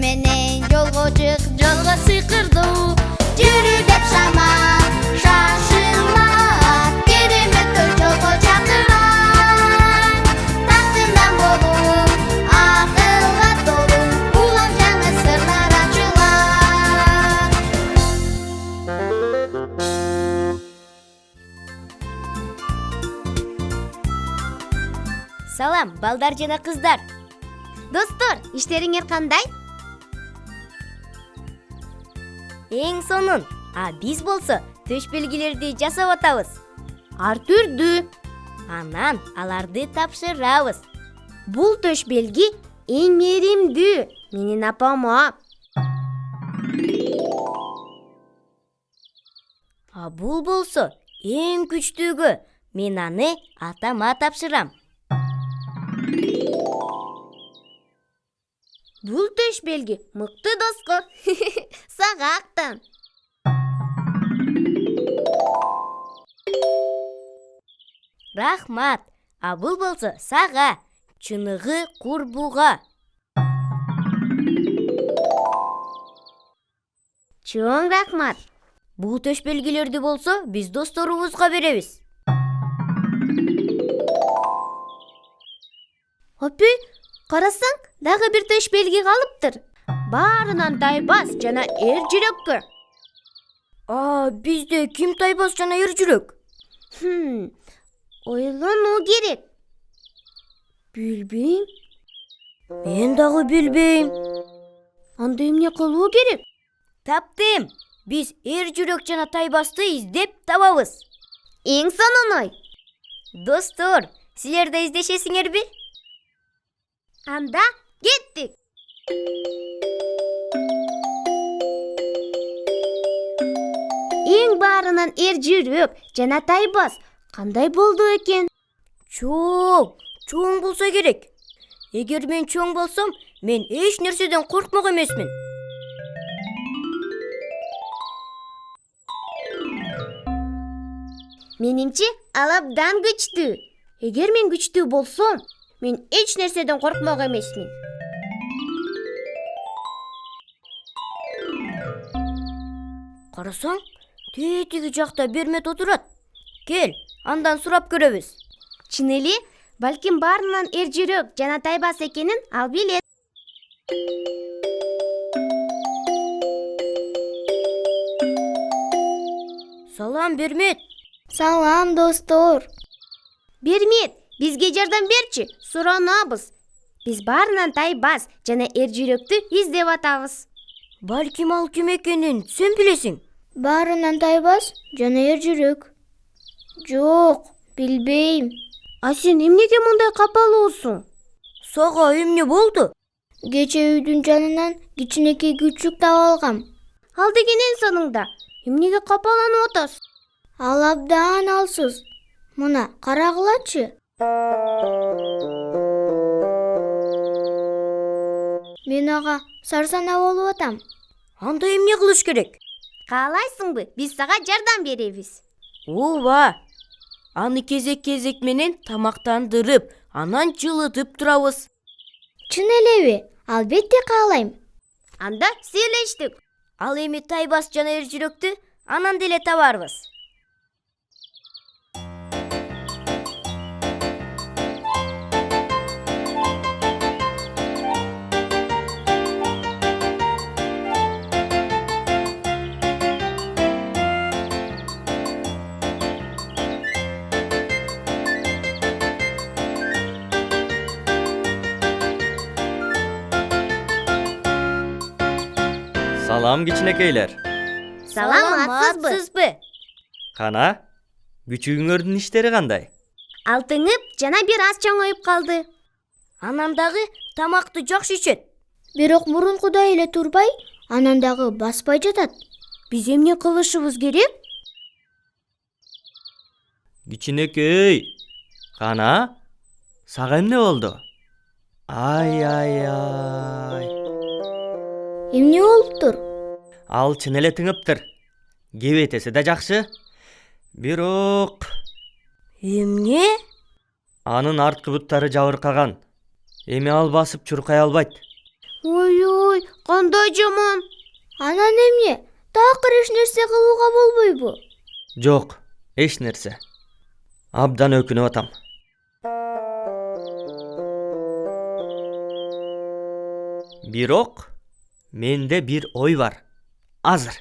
менен жолго чык, жолго сыйкырдуу. Жүрү деп шама, шашылма, кереметтер жолго чакырат. Тактынан болуу, акылга толуу, улам жаңы сырлар ачылат. Салам, балдар жана кыздар. Достор, иштериңер кандай? Эң сонун. Биз болсо төш белгилерди жасап атабыз. Ар түрдүү. Анан аларды тапшырабыз. Бул төш белги эң мээримдүү. Менин апама. Бул болсо эң күчтүүгө. Мен аны атама тапшырам. Бул төш белги мыкты доско. Сага актан. Рахмат. Бул болсо сага. Чыныгы курбуга. Чоң рахмат. Бул төш белгилерди болсо биз досторубузга беребиз. Апай, карасаң, дагы бир төш белги калыптыр. Баарынан тайбас жана эр жүрөккө. Бизде ким тайбас жана эр жүрөк? Ойлонуу керек. Билбейм. Мен дагы билбейм. Анда эмне кылуу керек? Таптым. Биз эр жүрөк жана тайбасты издеп табабыз. Эң сонун ой. Достор, силер да издешесиңерби? Анда кеттик. Эң баарынан эр жүрөк жана тайбас кандай болду экен? Чоң болсо керек. Эгер мен чоң болсом, мен эч нерседен коркмок эмесмин. Менимче, ал абдан күчтүү. Эгер мен күчтүү болсом, мен эч нерседен коркмок эмесмин. Карасаң, тетиги жакта Бермет отурат. Кел, андан сурап көрөбүз. Чын эле, балким баарынан эр жүрөк жана тайбас экенин ал билет. Салам, Бермет. Салам, достор. Бермет, бизге жардам берчи, суранабыз. Биз баарынан тайбас жана эр жүрөктү издеп атабыз. Балким ал ким экенин сен билесиң. Баарынан тайбас жана эр жүрөк. Жок, билбейм. Сен эмнеге мындай капалуусуң? Сага эмне болду? Кече үйдүн жанынан кичинекей күчүк таап алгам. Ал деген эң сонуңда. Эмнеге капаланып атасың? Ал абдан алсыз. Мына карагылачы. Мен ага сарсана болуп атам. Анда эмне кылыш керек? Каалайсыңбы? Биз сага жардам беребиз. Ооба. Аны кезек менен тамактандырып, анан жылытып турабыз. Чын элеби? Албетте каалайм. Анда сүйлөштүк. Ал эми тайбас жана эр жүрөктү анан деле табарбыз. Салам кичинекейлер. Саламатсызбы? Кана, күчүгүңөрдүн иштери кандай? Алтыңып жана бир аз чоңоюп калды. Анан дагы тамакты жакшы ичет. Бирок мурункудай эле турбай, анан дагы баспай жатат. Биз эмне кылышыбыз керек? Кичинекей. Кана, сага эмне болду? Ай. Эмне болуптур? Ал чын эле тыңыптыр. Кебетеси да жакшы. Бирок Эмне? анын арткы буттары жабыркаган. Эми ал басып чуркай албайт. Ой, Ой, кандай жаман. Анан эмне? Такыр эч нерсе кылууга болбойбу? Жок, эч нерсе. Абдан өкүнүп атам. Бирок менде бир ой бар. Азыр.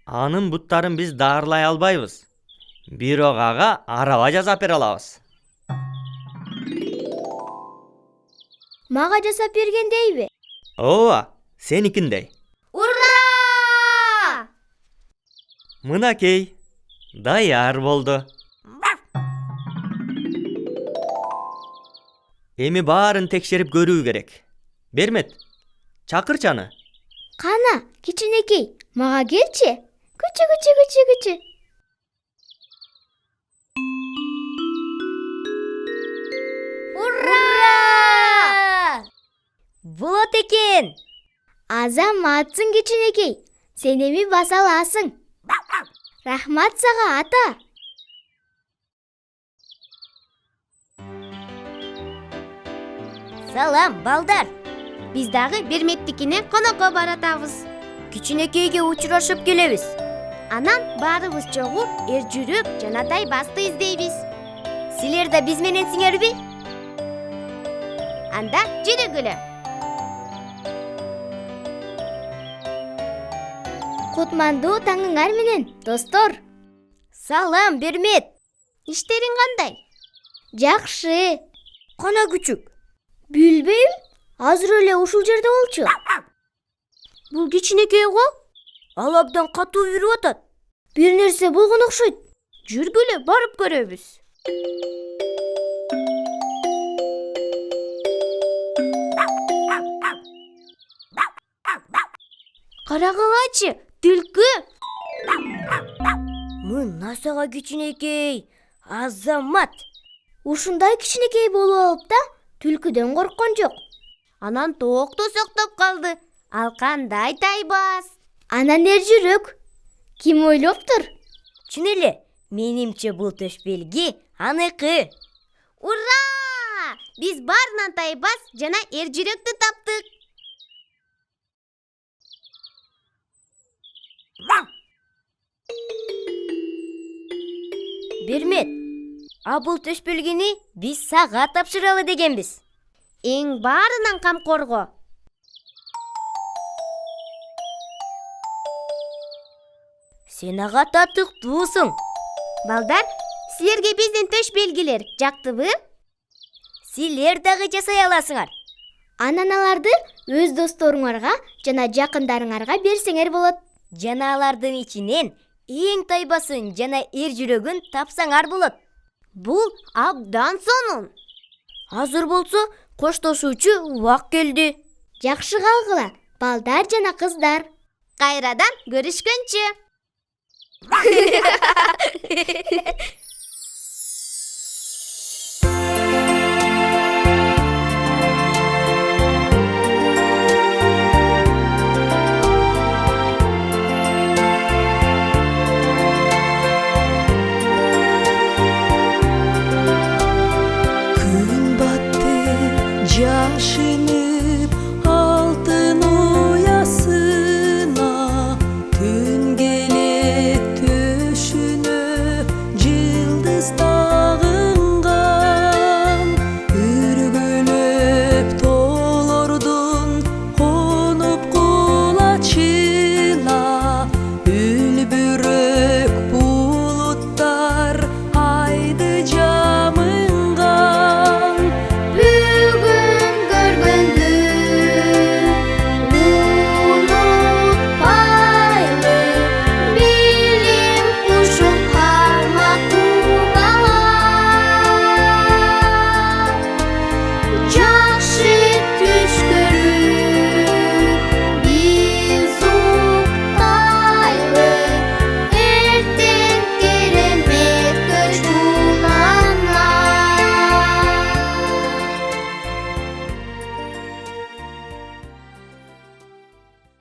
Анын буттарын биз даарылай албайбыз. Бирок ага араба жасап бере алабыз. Мага жасап бергендейби? Ооба, сеникиндей. Ура! Мынакей, даяр болду. Эми баарын текшерип көрүү керек. Бермет, чакырчы аны. Кана, кичинекей, мага келчи. Күчү. Ура! Болот экен. Азаматсың кичинекей. Сен эми баса аласың. Рахмат сага, ата. Салам, балдар. Биз дагы Берметтикине конокко баратабыз. Кичинекейге учурашып келебиз. Анан баарыбыз чогуу Эржүрөк жана Тайбасты издейбиз. Силер да биз мененсиңерби? Анда жүрүгүлө. Кутмандуу таңыңар менен, достор. Салам, Бермет. Иштериң кандай? Жакшы. Кана күчүк. Билбейм, азыр эле ушул жерде болчу. Бул кичинекей го? Ал абдан катуу жүрүп атат. Бир нерсе болгон окшойт. Жүргүлө, барып көрөбүз. Карагылачы, түлкү. Мына сага кичинекей. Азамат. Ушундай кичинекей болуп алып да, түлкүдөн корккон жок. Анан тоокто соктоп калды. Ал кандай Тайбас? Анан Эржүрөк. Ким ойлоптур? Чын эле, менимче бул төшбелги аныкы. Ура! Биз баарынан Тайбас жана Эржүрөктү таптык. Бермет, а бул төшбөлгүнү биз сага тапшыралы дегенбиз. Эң баарынан камкорго. Сен ага татыктуусуң. Балдар, силерге биздин төшбелгилер жактыбы? Силер дагы жасай аласыңар. Анан аларды өз досторуңарга жана жакындарыңарга берсеңер болот. Жана алардын ичинен эң Тайбасын жана Эржүрөгүн тапсаңар болот. Бул абдан сонун. Азыр болсо коштошуучу убак келди. Жакшы калгыла, балдар жана кыздар. Кайрадан көрүшкөнчү.